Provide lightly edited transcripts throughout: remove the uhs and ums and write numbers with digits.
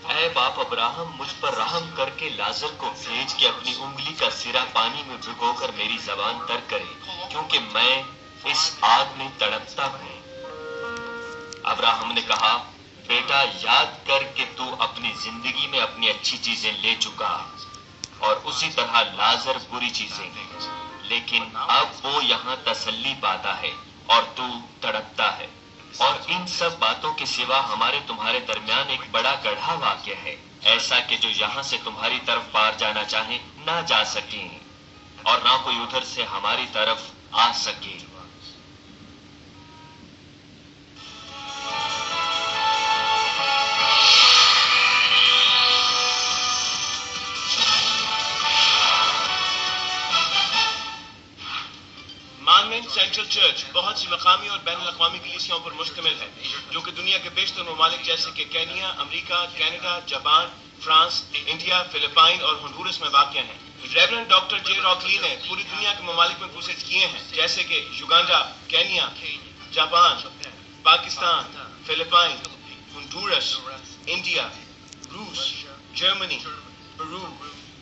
اے باپ ابراہم، مجھ پر رحم کر کے لازر کو بھیج کے اپنی انگلی کا سرا پانی میں بھگو کر میری زبان تر کرے، کیونکہ میں اس آگ میں تڑپتا ہوں۔ ابراہم نے کہا، بیٹا یاد کر کہ تو اپنی زندگی میں اپنی اچھی چیزیں لے چکا اور اسی طرح لازر بری چیزیں، لیکن اب وہ یہاں تسلی پاتا ہے اور تو تڑپتا ہے۔ اور ان سب باتوں کے سوا ہمارے تمہارے درمیان ایک بڑا گڑھا واقع ہے، ایسا کہ جو یہاں سے تمہاری طرف پار جانا چاہیں نہ جا سکیں اور نہ کوئی ادھر سے ہماری طرف آ سکے۔ مانوینٹ سینٹرل چرچ بہت سی مقامی اور بین الاقوامی کلیسیاؤں پر مشتمل ہے، جو کہ دنیا کے بیشتر ممالک جیسے کہ کینیا، امریکہ، Canada, Japan, France, India, Philippines اور ہنڈورس میں واقع ہیں۔ ریورنڈ ڈاکٹر جے راک لی نے پوری دنیا کے ممالک میں کروسیڈ کیے ہیں، جیسے کہ Uganda, Kenya, Japan, Pakistan, Philippines, Honduras, India, روس، جرمنی، پیرو،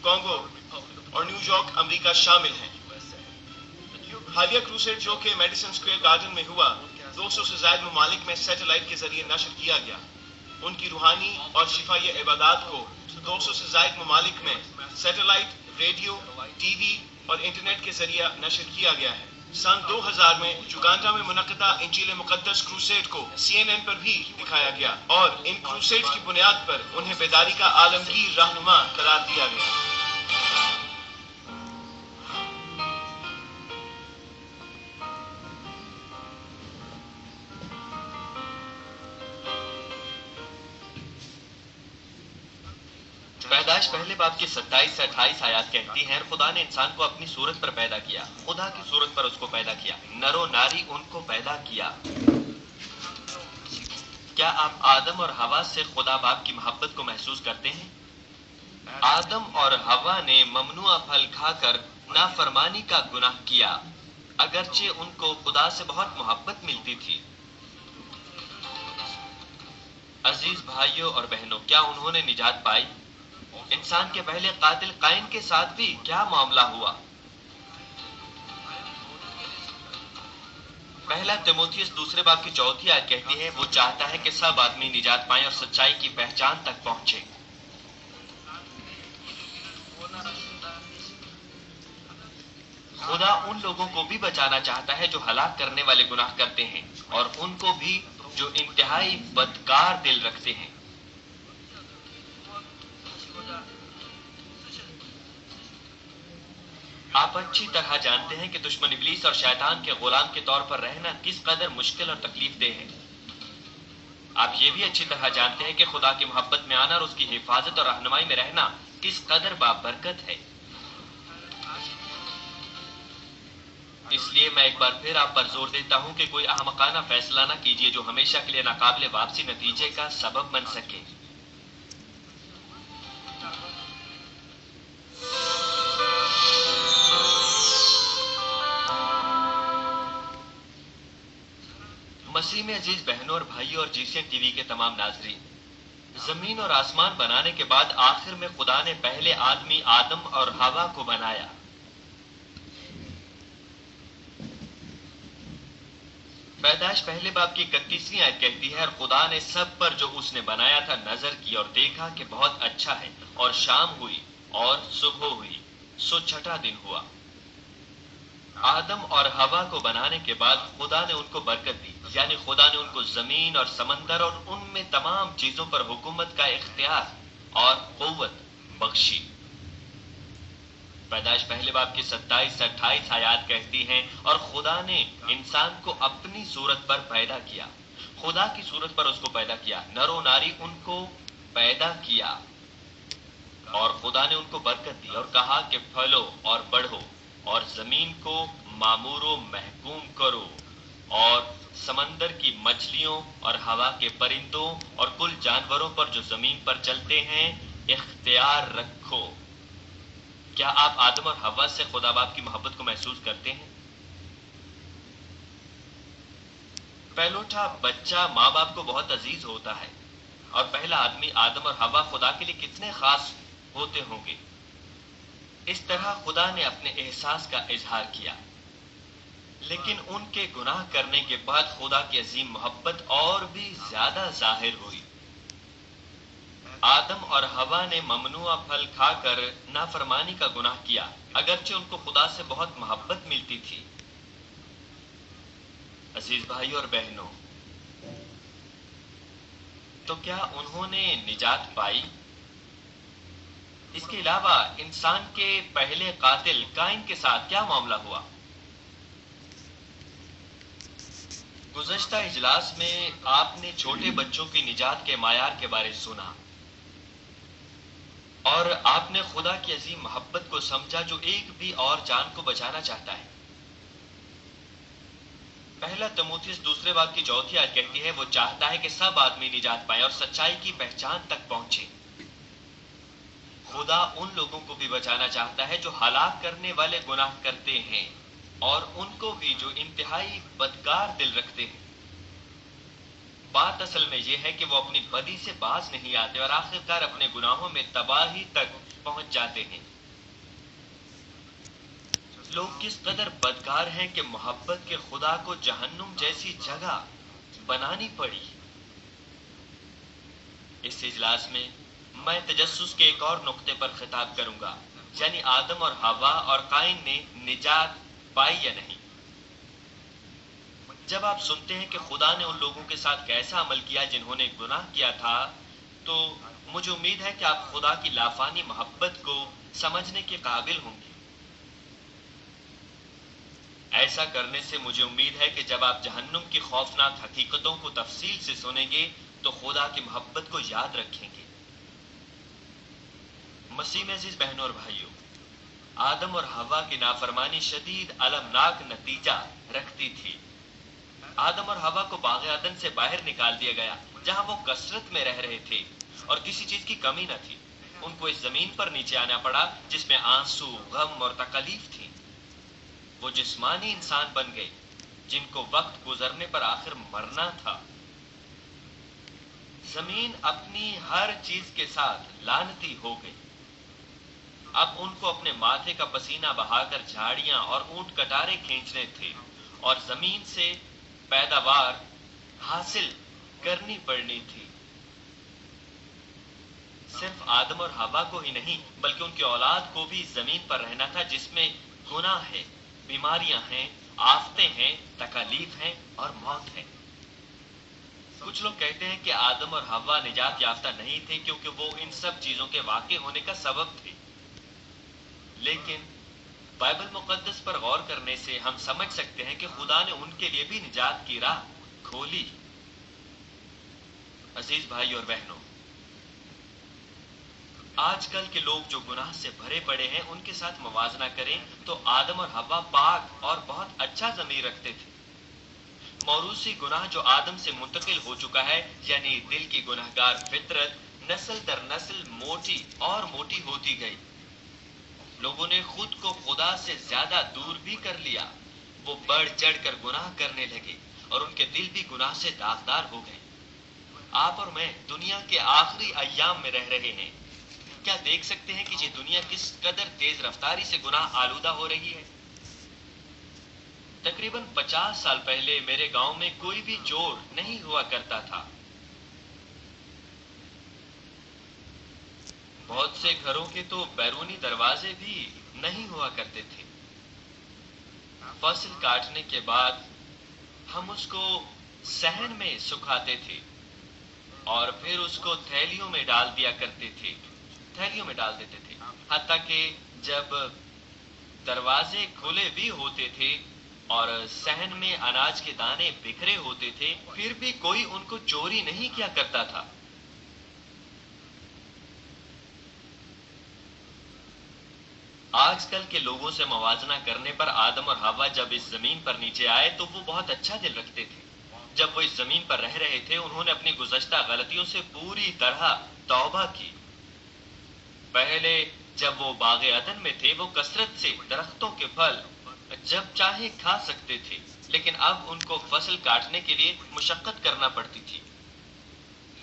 کانگو اور نیو یارک امریکہ شامل ہیں۔ حالیہ کروسیڈ جو کہ میڈیسن اسکوئر گارڈن میں ہوا، 200 سے زائد ممالک میں سیٹلائٹ کے ذریعے نشر کیا گیا۔ ان کی روحانی اور شفائی عبادات کو 200 سے زائد ممالک میں سیٹلائٹ، ریڈیو، ٹی وی اور انٹرنیٹ کے ذریعے نشر کیا گیا ہے۔ سن 2000 میں یوگانڈا میں منعقدہ انجیل مقدس کروسیڈ کو CNN پر بھی دکھایا گیا اور ان کروسیڈ کی بنیاد پر انہیں بیداری کا عالمگیر رہنما قرار دیا گیا۔ پیدائش پہلے باب کی 27 سے 28 آیات کہتی ہیں، خدا نے انسان کو اپنی صورت پر پیدا کیا، خدا کی صورت پر اس کو پیدا کیا، نر و ناری ان کو پیدا کیا۔ کیا آپ آدم اور حوا سے خدا باپ کی محبت کو محسوس کرتے ہیں؟ آدم اور حوا نے ممنوع پھل کھا کر نافرمانی کا گناہ کیا، اگرچہ ان کو خدا سے بہت محبت ملتی تھی۔ عزیز بھائیوں اور بہنوں، کیا انہوں نے نجات پائی؟ انسان کے پہلے قاتل قائن کے ساتھ بھی کیا معاملہ ہوا؟ پہلا تیموتھیوس دوسرے باب کی 4 آیت کہتی ہے، وہ چاہتا ہے کہ سب آدمی نجات پائیں اور سچائی کی پہچان تک پہنچے۔ خدا ان لوگوں کو بھی بچانا چاہتا ہے جو ہلاک کرنے والے گناہ کرتے ہیں، اور ان کو بھی جو انتہائی بدکار دل رکھتے ہیں۔ آپ اچھی طرح جانتے ہیں کہ دشمن ابلیس اور شیطان کے غلام کے طور پر رہنا کس قدر مشکل اور تکلیف دہ ہے۔ آپ یہ بھی اچھی طرح جانتے ہیں کہ خدا کی محبت میں آنا اور اس کی حفاظت اور رہنمائی میں رہنا کس قدر بابرکت ہے۔ اس لیے میں ایک بار پھر آپ پر زور دیتا ہوں کہ کوئی احمقانہ فیصلہ نہ کیجیے جو ہمیشہ کے لیے ناقابل واپسی نتیجے کا سبب بن سکے۔ مسیح میں عزیز بہنوں اور بھائیوں اور GCN TV کے تمام ناظرین، زمین اور آسمان بنانے کے بعد آخر میں خدا نے پہلے آدمی آدم اور حوا کو بنایا۔ پیدائش پہلے باب کی 31 آیت کہتی ہے، اور خدا نے سب پر جو اس نے بنایا تھا نظر کی اور دیکھا کہ بہت اچھا ہے، اور شام ہوئی اور صبح ہوئی، سو چھٹا دن ہوا۔ آدم اور حوا کو بنانے کے بعد خدا نے ان کو برکت دی، یعنی خدا نے ان کو زمین اور سمندر اور ان میں تمام چیزوں پر حکومت کا اختیار اور قوت بخشی۔ پیدائش پہلے باب کی 27 سے 28 آیات کہتی ہیں، اور خدا نے انسان کو اپنی صورت پر پیدا کیا، خدا کی صورت پر اس کو پیدا کیا، نر و ناری ان کو پیدا کیا، اور خدا نے ان کو برکت دی اور کہا کہ پھلو اور بڑھو اور زمین کو معمور و محکوم کرو، اور سمندر کی مچھلیوں اور ہوا کے پرندوں اور کل جانوروں پر جو زمین پر چلتے ہیں اختیار رکھو۔ کیا آپ آدم اور حوا سے خدا باپ کی محبت کو محسوس کرتے ہیں؟ پہلوٹا بچہ ماں باپ کو بہت عزیز ہوتا ہے، اور پہلا آدمی آدم اور حوا خدا کے لیے کتنے خاص ہوتے ہوں گے۔ اس طرح خدا نے اپنے احساس کا اظہار کیا، لیکن ان کے گناہ کرنے کے بعد خدا کی عظیم محبت اور بھی زیادہ ظاہر ہوئی۔ آدم اور حوا نے ممنوع پھل کھا کر نافرمانی کا گناہ کیا، اگرچہ ان کو خدا سے بہت محبت ملتی تھی۔ عزیز بھائیوں اور بہنوں، تو کیا انہوں نے نجات پائی؟ اس کے علاوہ انسان کے پہلے قاتل قائن کے ساتھ کیا معاملہ ہوا؟ گزشتہ اجلاس میں آپ نے چھوٹے بچوں کی نجات کے معیار کے بارے سنا، اور آپ نے خدا کی عظیم محبت کو سمجھا جو ایک بھی اور جان کو بچانا چاہتا ہے۔ پہلا تموتھیوس دوسرے باب کی چوتھی آیت کہتی ہے، وہ چاہتا ہے کہ سب آدمی نجات پائیں اور سچائی کی پہچان تک پہنچے۔ خدا ان لوگوں کو بھی بچانا چاہتا ہے جو ہلاک کرنے والے گناہ کرتے ہیں، اور ان کو بھی جو انتہائی بدکار دل رکھتے ہیں۔ بات اصل میں یہ ہے کہ وہ اپنی بدی سے باز نہیں آتے اور آخرکار اپنے گناہوں میں تباہی تک پہنچ جاتے ہیں۔ لوگ کس قدر بدکار ہیں کہ محبت کے خدا کو جہنم جیسی جگہ بنانی پڑی۔ اس اجلاس میں میں تجسس کے ایک اور نقطے پر خطاب کروں گا، یعنی آدم اور حوا اور قائن نے نجات پائی یا نہیں۔ جب آپ سنتے ہیں کہ خدا نے ان لوگوں کے ساتھ کیسا عمل کیا جنہوں نے گناہ کیا تھا، تو مجھے امید ہے کہ آپ خدا کی لافانی محبت کو سمجھنے کے قابل ہوں گے۔ ایسا کرنے سے مجھے امید ہے کہ جب آپ جہنم کی خوفناک حقیقتوں کو تفصیل سے سنیں گے تو خدا کی محبت کو یاد رکھیں گے۔ مسیح میں عزیز بہنوں اور بھائیوں، آدم اور حوا کی نافرمانی شدید المناک نتیجہ رکھتی تھی۔ آدم اور حوا کو باغ عدن سے باہر نکال دیا گیا جہاں وہ کثرت میں رہ رہے تھے اور کسی چیز کی کمی نہ تھی۔ ان کو اس زمین پر نیچے آنا پڑا جس میں آنسو، غم اور تکلیف تھی۔ وہ جسمانی انسان بن گئے جن کو وقت گزرنے پر آخر مرنا تھا۔ زمین اپنی ہر چیز کے ساتھ لعنتی ہو گئی۔ اب ان کو اپنے ماتھے کا پسینہ بہا کر جھاڑیاں اور اونٹ کٹارے کھینچنے تھے اور زمین سے پیداوار حاصل کرنی پڑنی تھی۔ صرف آدم اور حوا کو ہی نہیں بلکہ ان کی اولاد کو بھی زمین پر رہنا تھا جس میں گناہ ہے، بیماریاں ہیں، آفتیں ہیں، تکالیف ہیں اور موت ہے۔ کچھ لوگ کہتے ہیں کہ آدم اور حوا نجات یافتہ نہیں تھے کیونکہ وہ ان سب چیزوں کے واقع ہونے کا سبب تھے، لیکن بائبل مقدس پر غور کرنے سے ہم سمجھ سکتے ہیں کہ خدا نے ان کے لیے بھی نجات کی راہ کھولی۔ عزیز بھائی اور بہنوں، آج کل کے لوگ جو گناہ سے بھرے پڑے ہیں ان کے ساتھ موازنہ کریں تو آدم اور حوا پاک اور بہت اچھا ضمیر رکھتے تھے۔ موروثی گناہ جو آدم سے منتقل ہو چکا ہے، یعنی دل کی گناہگار فطرت نسل در نسل موٹی اور موٹی ہوتی گئی۔ لوگوں نے خود کو خدا سے زیادہ دور بھی کر لیا، وہ بڑھ چڑھ کر گناہ کرنے لگے اور ان کے دل بھی گناہ سے داغدار ہو گئے۔ آپ اور میں دنیا کے آخری ایام میں رہ رہے ہیں۔ کیا دیکھ سکتے ہیں کہ یہ دنیا کس قدر تیز رفتاری سے گناہ آلودہ ہو رہی ہے؟ تقریباً 50 سال پہلے میرے گاؤں میں کوئی بھی چور نہیں ہوا کرتا تھا۔ بہت سے گھروں کے تو بیرونی دروازے بھی نہیں ہوا کرتے تھے۔ فصل کاٹنے کے بعد ہم اس کو صحن میں سکھاتے تھے اور پھر اس کو تھیلیوں میں ڈال دیا کرتے تھے، تھیلیوں میں ڈال دیتے تھے، حتیٰ کہ جب دروازے کھلے بھی ہوتے تھے اور صحن میں اناج کے دانے بکھرے ہوتے تھے پھر بھی کوئی ان کو چوری نہیں کیا کرتا تھا۔ آج کل کے لوگوں سے موازنہ کرنے پر آدم اور حوا جب اس زمین پر نیچے آئے تو وہ بہت اچھا دل رکھتے تھے۔ جب وہ اس زمین پر رہ رہے تھے انہوں نے اپنی گزشتہ غلطیوں سے پوری طرح توبہ کی۔ پہلے جب وہ باغ عدن میں تھے وہ کثرت سے درختوں کے پھل جب چاہے کھا سکتے تھے، لیکن اب ان کو فصل کاٹنے کے لیے مشقت کرنا پڑتی تھی۔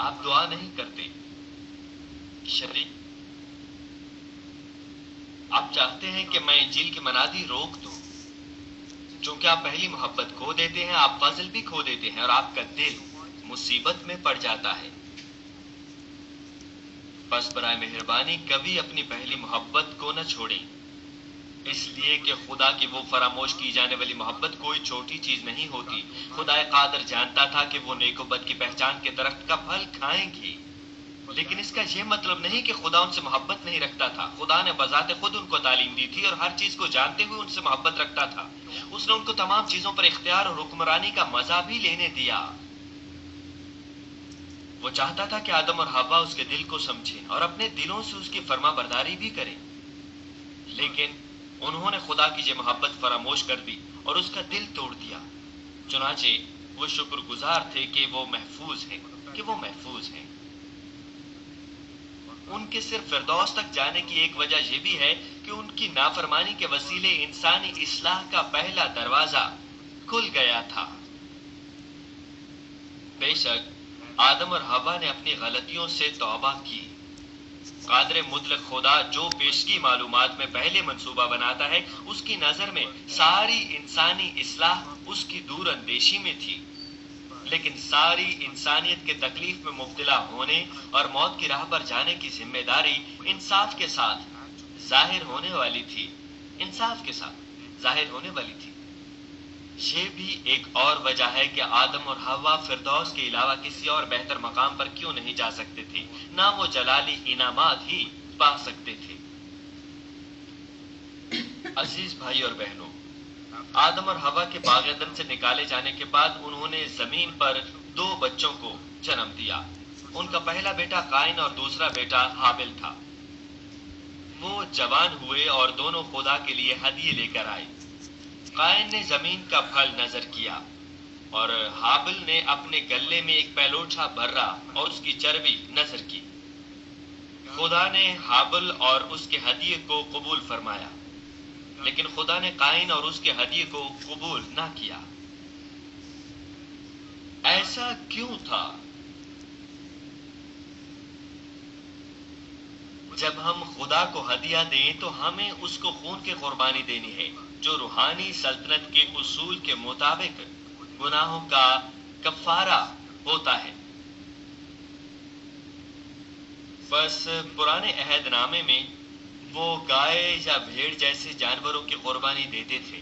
آپ دعا نہیں کرتے شریک، آپ چاہتے ہیں کہ میں انجیل کی منادی روک دوں، چونکہ آپ پہلی محبت کھو دیتے ہیں، آپ فضل بھی کھو دیتے ہیں اور آپ کا دل مصیبت میں پڑ جاتا ہے۔ بس برائے مہربانی کبھی اپنی پہلی محبت کو نہ چھوڑیں، اس لیے کہ خدا کی وہ فراموش کی جانے والی محبت کوئی چھوٹی چیز نہیں ہوتی۔ خدا قادر جانتا تھا کہ وہ نیک و بد کی پہچان کے درخت کا پھل کھائیں گے، لیکن اس کا یہ مطلب نہیں کہ خدا ان سے محبت نہیں رکھتا تھا۔ خدا نے بذات خود ان کو تعلیم دی تھی اور ہر چیز کو جانتے ہوئے ان سے محبت رکھتا تھا۔ اس نے ان کو تمام چیزوں پر اختیار اور حکمرانی کا مزہ بھی لینے دیا۔ وہ چاہتا تھا کہ آدم اور حوا اس کے دل کو سمجھیں اور اپنے دلوں سے اس کی فرما برداری بھی کریں، لیکن انہوں نے خدا کی یہ محبت فراموش کر دی اور اس کا دل توڑ دیا۔ چنانچہ وہ شکر گزار تھے کہ وہ محفوظ ہیں۔ ان کے صرف فردوس تک جانے کی ایک وجہ یہ بھی ہے کہ ان کی نافرمانی کے وسیلے انسانی اصلاح کا پہلا دروازہ کھل گیا تھا۔ بے شک آدم اور حوا نے اپنی غلطیوں سے توبہ کی۔ قادر مطلق خدا جو پیشگی معلومات میں پہلے منصوبہ بناتا ہے، اس کی نظر میں ساری انسانی اصلاح اس کی دور اندیشی میں تھی، لیکن ساری انسانیت کے تکلیف میں مبتلا ہونے اور موت کی راہ پر جانے کی ذمہ داری انصاف کے ساتھ ظاہر ہونے والی تھی۔ یہ بھی ایک اور وجہ ہے کہ آدم اور حوا فردوس کے علاوہ کسی اور بہتر مقام پر کیوں نہیں جا سکتے تھے، نہ وہ جلالی انعامات ہی پا سکتے تھے۔ عزیز بھائی اور بہنوں، آدم اور حوا کے باغ عدن سے نکالے جانے کے بعد انہوں نے زمین پر 2 بچوں کو جنم دیا۔ ان کا پہلا بیٹا قائن اور دوسرا بیٹا حابل تھا۔ وہ جوان ہوئے اور دونوں خدا کے لیے ہدیے لے کر آئے۔ قائن نے زمین کا پھل نظر کیا اور حابل نے اپنے گلے میں ایک پیلوٹا برا اور اس کی چربی نظر کی۔ خدا نے حابل اور اس کے ہدیے کو قبول فرمایا، لیکن خدا نے قائن اور اس کے ہدیے کو قبول نہ کیا۔ ایسا کیوں تھا؟ جب ہم خدا کو ہدیہ دیں تو ہمیں اس کو خون کی قربانی دینی ہے، جو روحانی سلطنت کے اصول کے مطابق گناہوں کا کفارہ ہوتا ہے۔ بس پرانے عہد نامے میں وہ گائے یا بھیڑ جیسے جانوروں کی قربانی دیتے تھے۔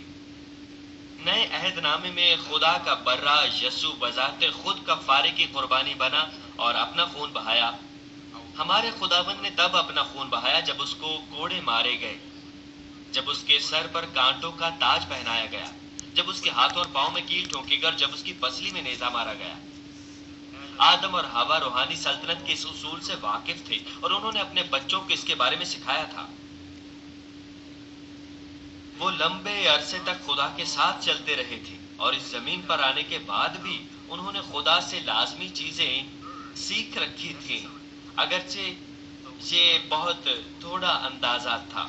نئے عہد نامے میں خدا کا برا یسوع بذات خود کفارے کی قربانی بنا اور اپنا خون بہایا۔ ہمارے خداوند نے تب اپنا خون بہایا جب اس کو کوڑے مارے گئے، جب اس کے سر پر کانٹوں کا تاج پہنایا گیا، جب اس کے ہاتھوں اور پاؤں میں کیل ٹھونکی گئی، جب اس کی پسلی میں نیزہ مارا گیا۔ آدم اور حوا روحانی سلطنت کے اس اصول سے واقف تھے اور انہوں نے اپنے بچوں کو اس کے بارے میں سکھایا تھا۔ وہ لمبے عرصے تک خدا کے ساتھ چلتے رہے تھے اور اس زمین پر آنے کے بعد بھی انہوں نے خدا سے لازمی چیزیں سیکھ رکھی تھیں، اگرچہ یہ بہت تھوڑا اندازہ تھا۔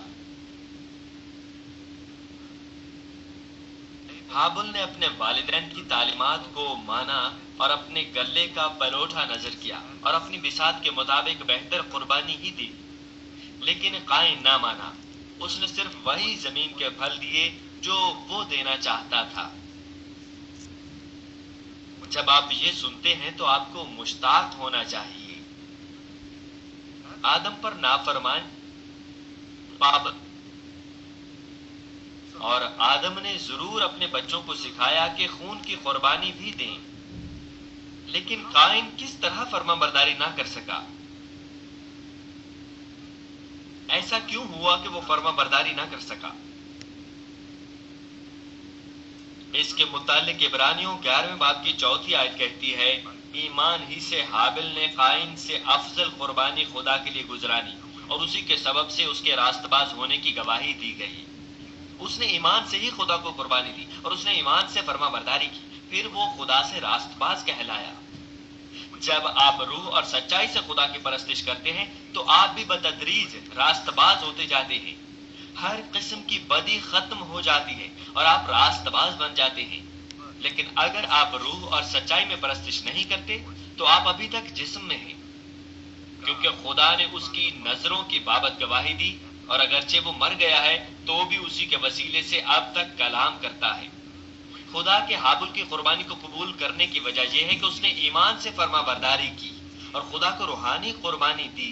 حابل نے اپنے والدین کی تعلیمات کو مانا اور اپنے گلے کا پلوٹا نظر کیا اور اپنی بساط کے مطابق بہتر قربانی ہی دی، لیکن قائن نہ مانا۔ اس نے صرف وہی زمین کے پھل دیے جو وہ دینا چاہتا تھا۔ جب آپ یہ سنتے ہیں تو آپ کو مشتاق ہونا چاہیے۔ آدم پر نافرمان پابند، اور آدم نے ضرور اپنے بچوں کو سکھایا کہ خون کی قربانی بھی دیں، لیکن قائن کس طرح فرما برداری نہ کر سکا؟ ایسا کیوں ہوا کہ وہ فرما برداری نہ کر سکا؟ اس کے متعلق عبرانیوں 11ویں باب کی 4 آیت کہتی ہے، ایمان ہی سے حابل نے قائن سے افضل قربانی خدا کے لیے گزرانی اور اسی کے سبب سے اس کے راست باز ہونے کی گواہی دی گئی۔ اس نے ایمان سے ہی خدا کو قربانی دی اور اس نے ایمان سے فرما برداری کی، پھر وہ خدا سے راست باز کہلایا۔ جب آپ روح اور سچائی سے خدا کی پرستش کرتے ہیں تو آپ بھی بتدریج راست باز ہوتے جاتے ہیں۔ ہر قسم کی بدی ختم ہو جاتی ہے اور آپ راست باز بن جاتے ہیں۔ لیکن اگر آپ روح اور سچائی میں پرستش نہیں کرتے تو آپ ابھی تک جسم میں ہیں، کیونکہ خدا نے اس کی نظروں کی بابت گواہی دی، اور اگرچہ وہ مر گیا ہے تو بھی اسی کے وسیلے سے اب تک کلام کرتا ہے۔ خدا کے ہابل کی قربانی کو قبول کرنے کی وجہ یہ ہے کہ اس نے ایمان سے فرما برداری کی اور خدا کو روحانی قربانی دی،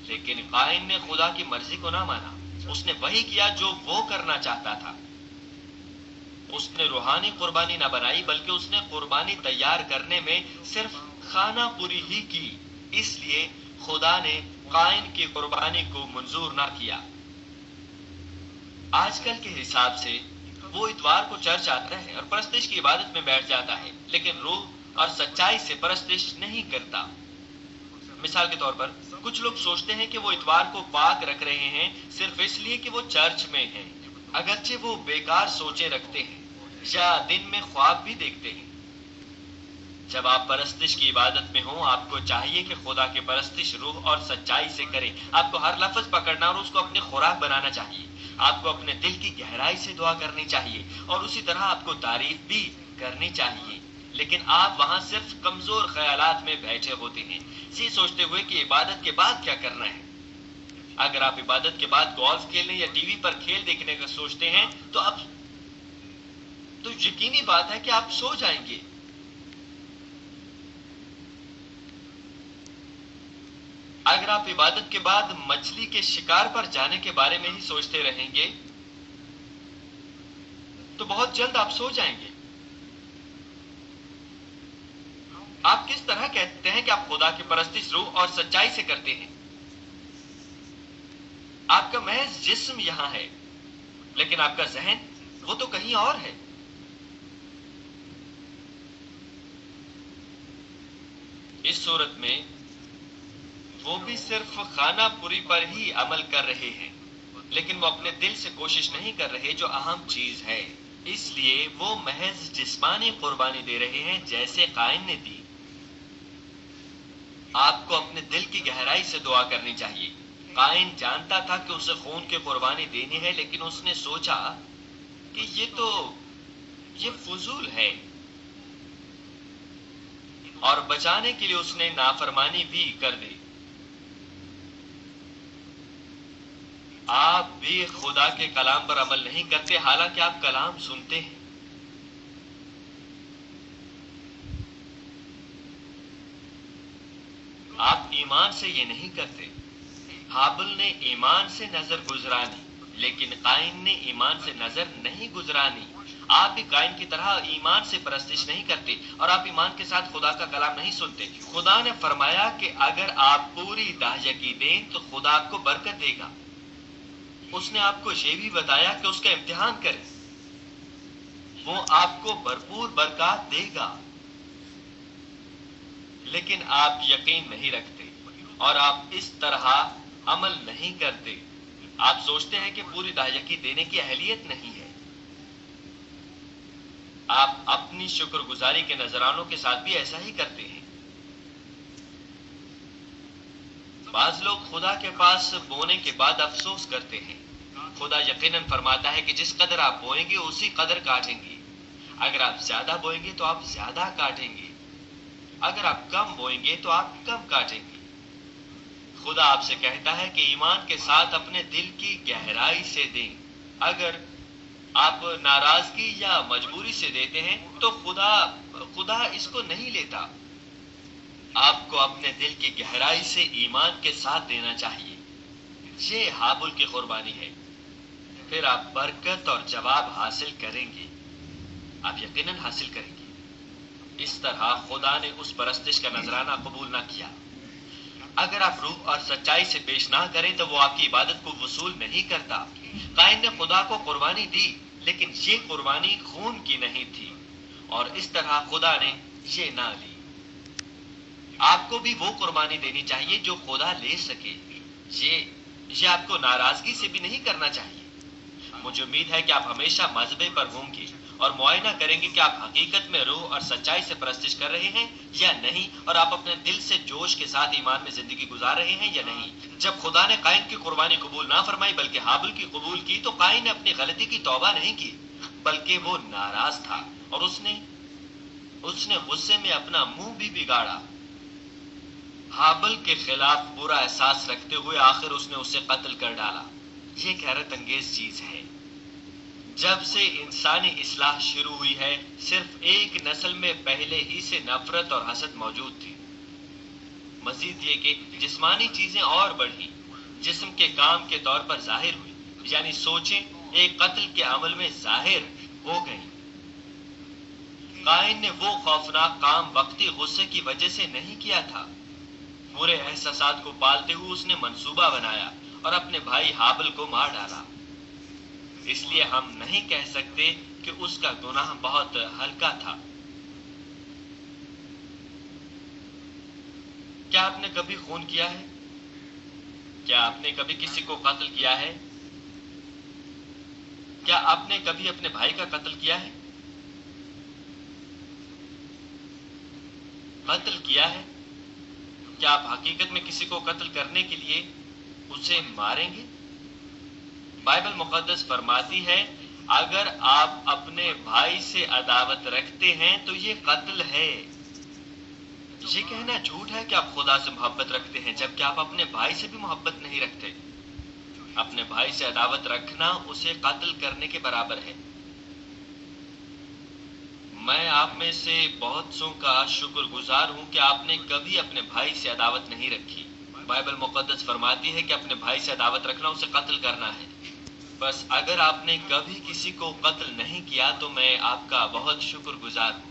لیکن قائن نے خدا کی مرضی کو نہ مانا۔ اس نے وہی کیا جو وہ کرنا چاہتا تھا۔ اس نے روحانی قربانی نہ بنائی، بلکہ اس نے قربانی تیار کرنے میں صرف خانہ پوری ہی کی، اس لیے خدا نے قائن کی قربانی کو منظور نہ کیا۔ آج کل کے حساب سے وہ اتوار کو چرچ آتا ہے اور پرستش کی عبادت میں بیٹھ جاتا ہے، لیکن روح اور سچائی سے پرستش نہیں کرتا۔ مثال کے طور پر کچھ لوگ سوچتے ہیں کہ وہ اتوار کو پاک رکھ رہے ہیں صرف اس لیے کہ وہ چرچ میں ہیں، اگرچہ وہ بیکار سوچیں رکھتے ہیں یا دن میں خواب بھی دیکھتے ہیں۔ جب آپ پرستش کی عبادت میں ہوں، آپ کو چاہیے کہ خدا کی پرستش روح اور سچائی سے کریں۔ آپ کو ہر لفظ پکڑنا اور اس کو اپنی خوراک بنانا چاہیے۔ آپ کو اپنے دل کی گہرائی سے دعا کرنی چاہیے اور اسی طرح آپ کو تعریف بھی کرنی چاہیے، لیکن آپ وہاں صرف کمزور خیالات میں بیٹھے ہوتے ہیں، یہ سوچتے ہوئے کہ عبادت کے بعد کیا کرنا ہے۔ اگر آپ عبادت کے بعد گولف کھیلنے یا ٹی وی پر کھیل دیکھنے کا سوچتے ہیں تو یقینی بات ہے کہ آپ سو جائیں گے۔ اگر آپ عبادت کے بعد مچھلی کے شکار پر جانے کے بارے میں ہی سوچتے رہیں گے تو بہت جلد آپ سو جائیں گے۔ آپ کس طرح کہتے ہیں کہ آپ خدا کی پرستش روح اور سچائی سے کرتے ہیں؟ آپ کا محض جسم یہاں ہے، لیکن آپ کا ذہن وہ تو کہیں اور ہے۔ اس صورت میں وہ بھی صرف خانہ پوری پر ہی عمل کر رہے ہیں، لیکن وہ اپنے دل سے کوشش نہیں کر رہے جو اہم چیز ہے، اس لیے وہ محض جسمانی قربانی دے رہے ہیں جیسے قائن نے دی۔ آپ کو اپنے دل کی گہرائی سے دعا کرنی چاہیے۔ قائن جانتا تھا کہ اسے خون کی قربانی دینی ہے، لیکن اس نے سوچا کہ یہ فضول ہے، اور بچانے کے لیے اس نے نافرمانی بھی کر دی۔ آپ بھی خدا کے کلام پر عمل نہیں کرتے، حالانکہ آپ کلام سنتے ہیں۔ آپ ایمان سے یہ نہیں کرتے۔ ہابل نے ایمان سے نظر گزرانی، لیکن قائن نے ایمان سے نظر نہیں گزرانی۔ آپ بھی قائن کی طرح ایمان سے پرستش نہیں کرتے، اور آپ ایمان کے ساتھ خدا کا کلام نہیں سنتے۔ خدا نے فرمایا کہ اگر آپ پوری داہیکی دیں تو خدا آپ کو برکت دے گا۔ اس نے آپ کو یہ بھی بتایا کہ اس کا امتحان کریں، وہ آپ کو بھرپور برکات دے گا، لیکن آپ یقین نہیں رکھتے اور آپ اس طرح عمل نہیں کرتے۔ آپ سوچتے ہیں کہ پوری داہیکی دینے کی اہلیت نہیں ہے۔ آپ اپنی شکر گزاری کے نذرانوں کے ساتھ بھی ایسا ہی کرتے ہیں۔ بعض لوگ خدا کے پاس بونے کے بعد افسوس کرتے ہیں۔ خدا یقیناً فرماتا ہے کہ جس قدر آپ بوئیں گے اسی قدر کاٹیں گے۔ اگر آپ زیادہ بوئیں گے تو آپ زیادہ کاٹیں گے، اگر آپ کم بوئیں گے تو آپ کم کاٹیں گے۔ خدا آپ سے کہتا ہے کہ ایمان کے ساتھ اپنے دل کی گہرائی سے دیں۔ اگر آپ ناراضگی یا مجبوری سے دیتے ہیں تو خدا اس کو نہیں لیتا۔ آپ کو اپنے دل کی گہرائی سے ایمان کے ساتھ دینا چاہیے۔ یہ ہابل کی قربانی ہے، پھر آپ برکت اور جواب حاصل کریں گے۔ آپ یقیناً حاصل کریں گے۔ اس طرح خدا نے اس پرستش کا نذرانہ قبول نہ کیا۔ اگر آپ روح اور سچائی سے پیش نہ کریں تو وہ آپ کی عبادت کو وصول نہیں کرتا۔ قائن نے خدا کو قربانی دی، لیکن یہ قربانی خون کی نہیں تھی، اور اس طرح خدا نے یہ نہ لی۔ آپ کو بھی وہ قربانی دینی چاہیے جو خدا لے سکے۔ یہ آپ کو ناراضگی سے بھی نہیں کرنا چاہیے۔ مجھے امید ہے کہ آپ ہمیشہ مذہبے پر ہوں گے اور معائنہ کریں گے کہ آپ حقیقت میں روح اور سچائی سے پرستش کر رہے ہیں یا نہیں، اور آپ اپنے دل سے جوش کے ساتھ ایمان میں زندگی گزار رہے ہیں یا نہیں۔ جب خدا نے قائن کی قربانی قبول نہ فرمائی بلکہ ہابل کی قبول کی، تو قائن نے اپنی غلطی کی توبہ نہیں کی، بلکہ وہ ناراض تھا اور اس نے اس نے غصے میں اپنا منہ بھی بگاڑا۔ حابل کے خلاف برا احساس رکھتے ہوئے آخر اس نے اسے قتل کر ڈالا۔ یہ ایک حیرت انگیز چیز ہے۔ جب سے انسانی اصلاح شروع ہوئی ہے، صرف ایک نسل میں پہلے ہی سے نفرت اور حسد موجود تھی۔ مزید یہ کہ جسمانی چیزیں اور بڑھی، جسم کے کام کے طور پر ظاہر ہوئی، یعنی سوچیں ایک قتل کے عمل میں ظاہر ہو گئیں۔ قائن نے وہ خوفناک کام وقتی غصے کی وجہ سے نہیں کیا تھا۔ برے احساسات کو پالتے ہوئے اس نے منصوبہ بنایا اور اپنے بھائی حابل کو مار ڈالا۔ اس لیے ہم نہیں کہہ سکتے کہ اس کا گناہ بہت ہلکا تھا۔ کیا آپ نے کبھی خون کیا ہے؟ کیا آپ نے کبھی کسی کو قتل کیا ہے؟ کیا آپ نے کبھی اپنے بھائی کا قتل کیا ہے؟ قتل کیا ہے؟ کیا آپ حقیقت میں کسی کو قتل کرنے کے لیے اسے ماریں گے؟ بائبل مقدس فرماتی ہے اگر آپ اپنے بھائی سے عداوت رکھتے ہیں تو یہ قتل ہے۔ یہ کہنا جھوٹ ہے کہ آپ خدا سے محبت رکھتے ہیں جبکہ آپ اپنے بھائی سے بھی محبت نہیں رکھتے۔ اپنے بھائی سے عداوت رکھنا اسے قتل کرنے کے برابر ہے۔ میں آپ میں سے بہت سو کا شکر گزار ہوں کہ آپ نے کبھی اپنے بھائی سے عداوت نہیں رکھی۔ بائبل مقدس فرماتی ہے کہ اپنے بھائی سے عداوت رکھنا اسے قتل کرنا ہے۔ بس اگر آپ نے کبھی کسی کو قتل نہیں کیا تو میں آپ کا بہت شکر گزار ہوں۔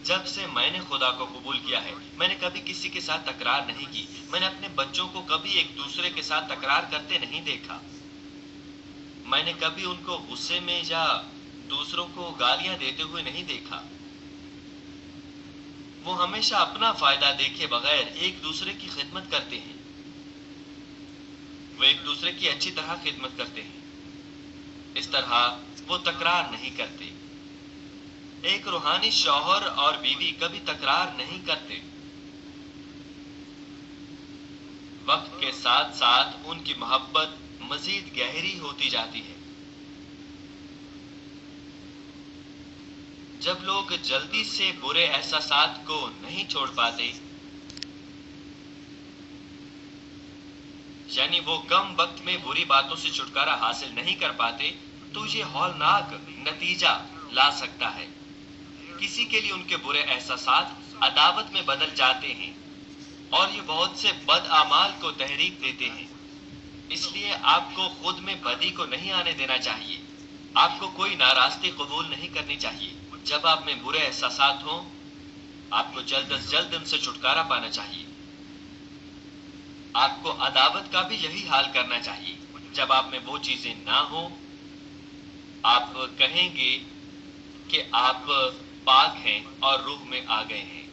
جب سے میں نے خدا کو قبول کیا ہے، میں نے کبھی کسی کے ساتھ تکرار نہیں کی۔ میں نے اپنے بچوں کو کبھی ایک دوسرے کے ساتھ تکرار کرتے نہیں دیکھا۔ میں نے کبھی ان کو غصے میں یا دوسروں کو گالیاں دیتے ہوئے نہیں دیکھا۔ وہ ہمیشہ اپنا فائدہ دیکھے بغیر ایک دوسرے کی خدمت کرتے ہیں۔ وہ ایک دوسرے کی اچھی طرح خدمت کرتے ہیں۔ اس طرح وہ تکرار نہیں کرتے۔ ایک روحانی شوہر اور بیوی کبھی تکرار نہیں کرتے۔ وقت کے ساتھ ساتھ ان کی محبت مزید گہری ہوتی جاتی ہے۔ جب لوگ جلدی سے برے احساسات کو نہیں چھوڑ پاتے، یعنی وہ کم وقت میں بری باتوں سے چھٹکارا حاصل نہیں کر پاتے، تو یہ ہولناک نتیجہ لا سکتا ہے۔ کسی کے لیے ان کے برے احساسات عداوت میں بدل جاتے ہیں اور یہ بہت سے بد اعمال کو تحریک دیتے ہیں۔ اس لیے آپ کو خود میں بدی کو نہیں آنے دینا چاہیے۔ آپ کو کوئی ناراستی قبول نہیں کرنی چاہیے۔ جب آپ میں برے احساسات ہوں، آپ کو جلد از جلد ان سے چھٹکارا پانا چاہیے۔ آپ کو عداوت کا بھی یہی حال کرنا چاہیے۔ جب آپ میں وہ چیزیں نہ ہوں، آپ کہیں گے کہ آپ پاک ہیں اور روح میں آ گئے ہیں۔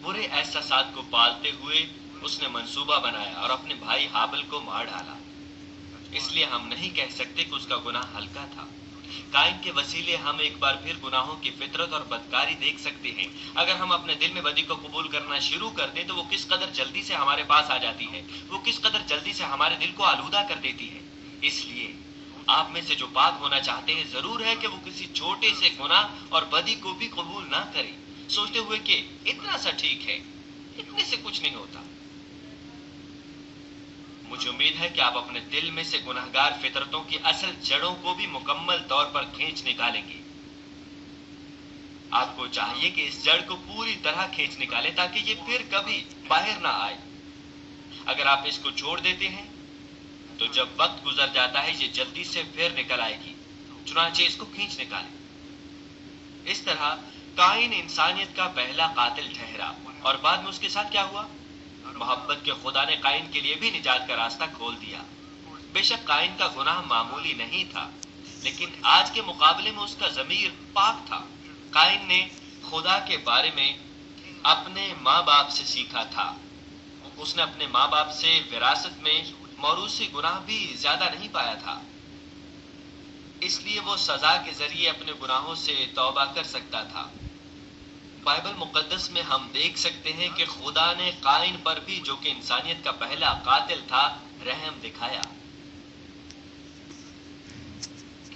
برے احساسات کو پالتے ہوئے اس نے منصوبہ بنایا اور اپنے بھائی حابل کو مار ڈالا۔ اس لیے ہم نہیں کہہ سکتے کہ اس کا گناہ ہلکا تھا۔ قائن کے وسیلے ہم ایک بار پھر گناہوں کی فطرت اور بدکاری دیکھ سکتے ہیں۔ اگر ہم اپنے دل میں بدی کو قبول کرنا شروع کر دیں تو وہ کس قدر جلدی سے ہمارے پاس آ جاتی ہے، وہ کس قدر جلدی سے ہمارے دل کو آلودہ کر دیتی ہے۔ اس لیے آپ میں سے جو پاک ہونا چاہتے ہیں، ضرور ہے کہ وہ کسی چھوٹے سے گناہ اور بدی کو بھی قبول نہ کریں، سوچتے ہوئے کہ اتنا سا ٹھیک ہے، اتنے سے کچھ نہیں ہوتا۔ مجھے امید ہے کہ آپ اپنے دل میں سے گناہگار فطرتوں کی اصل جڑوں کو بھی مکمل طور پر کھینچ نکالیں گے۔ آپ کو چاہیے کہ اس جڑ کو پوری طرح کھینچ نکالیں تاکہ یہ پھر کبھی باہر نہ آئے۔ اگر آپ اس کو چھوڑ دیتے ہیں تو جب وقت گزر جاتا ہے یہ جلدی سے پھر نکل آئے گی، چنانچہ اس کو کھینچ نکالیں۔ اس طرح قائن انسانیت کا پہلا قاتل ٹھہرا، اور بعد میں اس کے ساتھ کیا ہوا؟ محبت کے خدا نے قائن کے لیے بھی نجات کا راستہ کھول دیا۔ بے شک قائن کا گناہ معمولی نہیں تھا، لیکن آج کے مقابلے میں اس کا ضمیر پاک تھا۔ قائن نے خدا کے بارے میں اپنے ماں باپ سے سیکھا تھا۔ اس نے اپنے ماں باپ سے وراثت میں موروثی گناہ بھی زیادہ نہیں پایا تھا، اس لیے وہ سزا کے ذریعے اپنے گناہوں سے توبہ کر سکتا تھا۔ بائبل مقدس میں ہم دیکھ سکتے ہیں کہ خدا نے قائن پر بھی، جو کہ انسانیت کا پہلا قاتل تھا، رحم دکھایا۔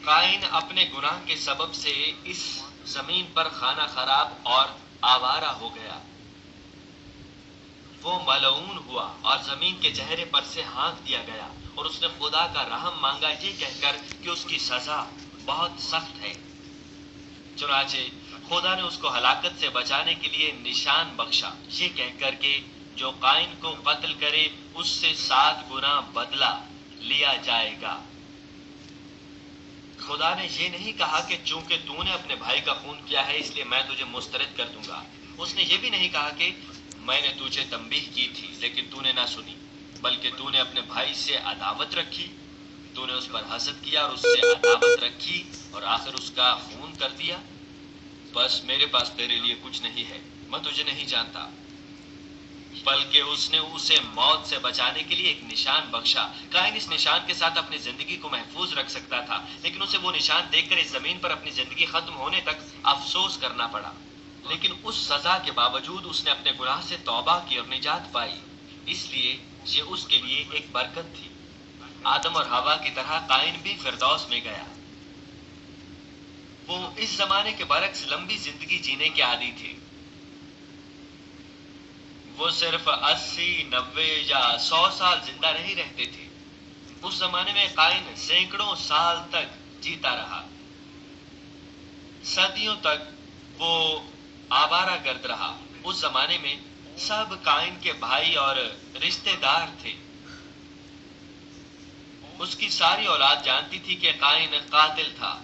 قائن اپنے گناہ کے سبب سے اس زمین پر خانہ خراب اور آوارہ ہو گیا. وہ ملعون ہوا اور زمین کے چہرے پر سے ہانک دیا گیا اور اس نے خدا کا رحم مانگا یہ کہہ کر کہ اس کی سزا بہت سخت ہے. چنانچہ خدا نے اس کو ہلاکت سے بچانے کے لیے نشان بخشا یہ کہہ کر کہ جو قائن کو قتل کرے اس سے 7 گنا بدلہ لیا جائے گا. خدا نے یہ نہیں کہا کہ چونکہ تو نے اپنے بھائی کا خون کیا ہے اس لیے میں تجھے مسترد کر دوں گا. اس نے یہ بھی نہیں کہا کہ میں نے تجھے تنبیہ کی تھی لیکن تو نے نہ سنی، بلکہ تو نے اپنے بھائی سے عداوت رکھی، تو نے اس پر حسد کیا اور اس سے عداوت رکھی اور آخر اس کا خون کر دیا. بس میرے پاس تیرے لیے کچھ نہیں ہے، میں تجھے نہیں جانتا. بلکہ اس نے اسے موت سے بچانے کے لیے ایک نشان بخشا. قائن اس نشان کے ساتھ اپنی زندگی کو محفوظ رکھ سکتا تھا لیکن اسے وہ نشان دیکھ کر اس زمین پر اپنی زندگی ختم ہونے تک افسوس کرنا پڑا. لیکن اس سزا کے باوجود اس نے اپنے گناہ سے توبہ کی اور نجات پائی. اس لیے یہ اس کے لیے ایک برکت تھی. آدم اور حوا کی طرح قائن بھی فردوس میں گیا. وہ اس زمانے کے برعکس لمبی زندگی جینے کے عادی تھے. وہ صرف 80، 90 یا 100 سال زندہ نہیں رہتے تھے. اس زمانے میں قائن سینکڑوں سال تک جیتا رہا. صدیوں تک وہ آوارہ گرد رہا. اس زمانے میں سب قائن کے بھائی اور رشتے دار تھے. اس کی ساری اولاد جانتی تھی کہ قائن قاتل تھا.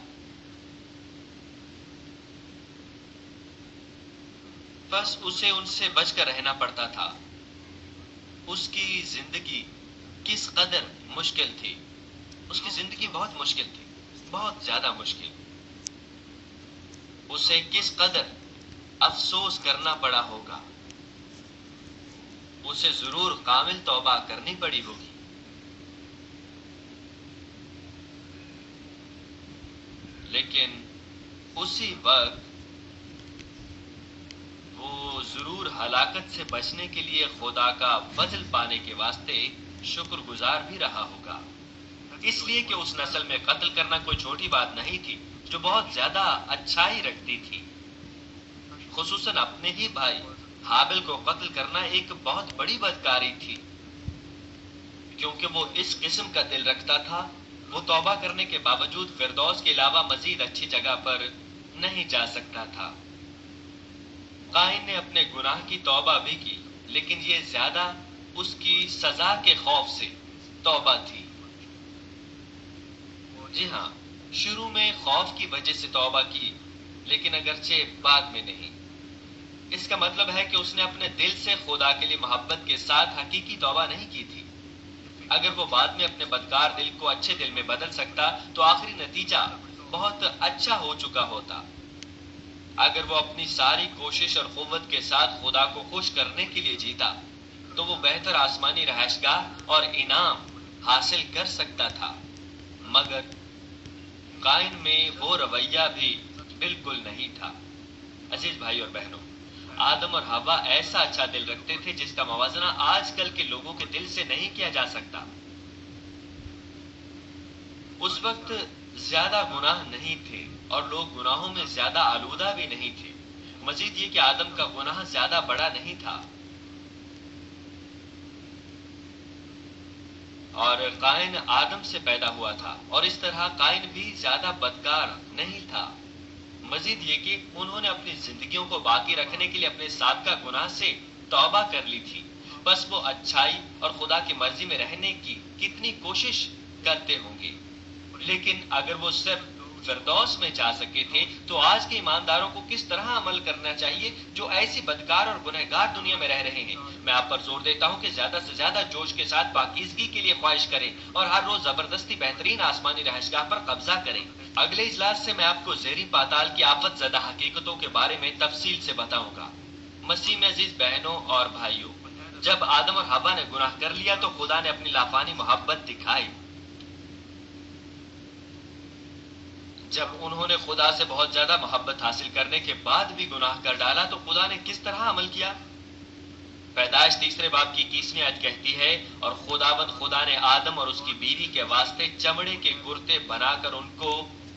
بس اسے ان سے بچ کر رہنا پڑتا تھا. اس کی زندگی کس قدر مشکل تھی. اس کی زندگی بہت مشکل تھی، بہت زیادہ مشکل. اسے کس قدر افسوس کرنا پڑا ہوگا. اسے ضرور کامل توبہ کرنی پڑی ہوگی. لیکن اسی وقت وہ ضرور ہلاکت سے بچنے کے لیے خدا کا فضل پانے کے واسطے شکر گزار بھی رہا ہوگا. اس لیے کہ اس نسل میں قتل کرنا کوئی چھوٹی بات نہیں تھی جو بہت زیادہ اچھائی رکھتی تھی. خصوصاً اپنے ہی بھائی حابل کو قتل کرنا ایک بہت بڑی بدکاری تھی. کیونکہ وہ اس قسم کا دل رکھتا تھا وہ توبہ کرنے کے باوجود فردوس کے علاوہ مزید اچھی جگہ پر نہیں جا سکتا تھا. قائن نے اپنے گناہ کی توبہ بھی کی لیکن یہ زیادہ اس کی سزا کے خوف سے توبہ تھی. جی ہاں، شروع میں خوف کی وجہ سے توبہ کی لیکن اگرچہ بعد میں نہیں. اس کا مطلب ہے کہ اس نے اپنے دل سے خدا کے لیے محبت کے ساتھ حقیقی توبہ نہیں کی تھی. اگر وہ بعد میں اپنے بدکار دل کو اچھے دل میں بدل سکتا تو آخری نتیجہ بہت اچھا ہو چکا ہوتا. اگر وہ اپنی ساری کوشش اور قوت کے ساتھ خدا کو خوش کرنے کے لیے جیتا تو وہ بہتر آسمانی رہائش گاہ اور انعام حاصل کر سکتا تھا. مگر قائن میں وہ رویہ بھی بالکل نہیں تھا. عزیز بھائی اور بہنوں، آدم اور حوا ایسا اچھا دل رکھتے تھے جس کا موازنہ آج کل کے لوگوں کے دل سے نہیں کیا جا سکتا. اس وقت زیادہ گناہ نہیں تھے اور لوگ گناہوں میں زیادہ آلودہ بھی نہیں تھے. مزید یہ کہ آدم کا گناہ زیادہ بڑا نہیں تھا اور قائن آدم سے پیدا ہوا تھا اور اس طرح قائن بھی زیادہ بدکار نہیں تھا. مزید یہ کہ انہوں نے اپنی زندگیوں کو باقی رکھنے کے لیے اپنے سابقہ گناہ سے توبہ کر لی تھی. بس وہ اچھائی اور خدا کی مرضی میں رہنے کی کتنی کوشش کرتے ہوں گے. لیکن اگر وہ صرف فردوس میں جا سکے تھے تو آج کے ایمانداروں کو کس طرح عمل کرنا چاہیے جو ایسی بدکار اور گنہگار دنیا میں رہ رہے ہیں. میں آپ پر زور دیتا ہوں کہ زیادہ سے زیادہ جوش کے ساتھ پاکیزگی کے لیے خواہش کریں اور ہر روز زبردستی بہترین آسمانی رہائشگاہ پر قبضہ کریں. اگلے اجلاس سے میں آپ کو زیریں پاتال کی آفت زدہ حقیقتوں کے بارے میں تفصیل سے بتاؤں گا. مسیح میں عزیز بہنوں اور بھائیوں، جب آدم اور حوا نے گناہ کر لیا تو خدا نے اپنی لافانی محبت دکھائی. جب انہوں نے خدا سے بہت زیادہ محبت حاصل کرنے کے بعد بھی گناہ کر ڈالا تو خدا نے کس طرح عمل کیا؟ پیدائش 3 باب کی 21ویں آیت کہتی ہے، اور خداوند خدا نے آدم اور اس کی بیوی کے واسطے چمڑے کے کرتے بنا کر ان کو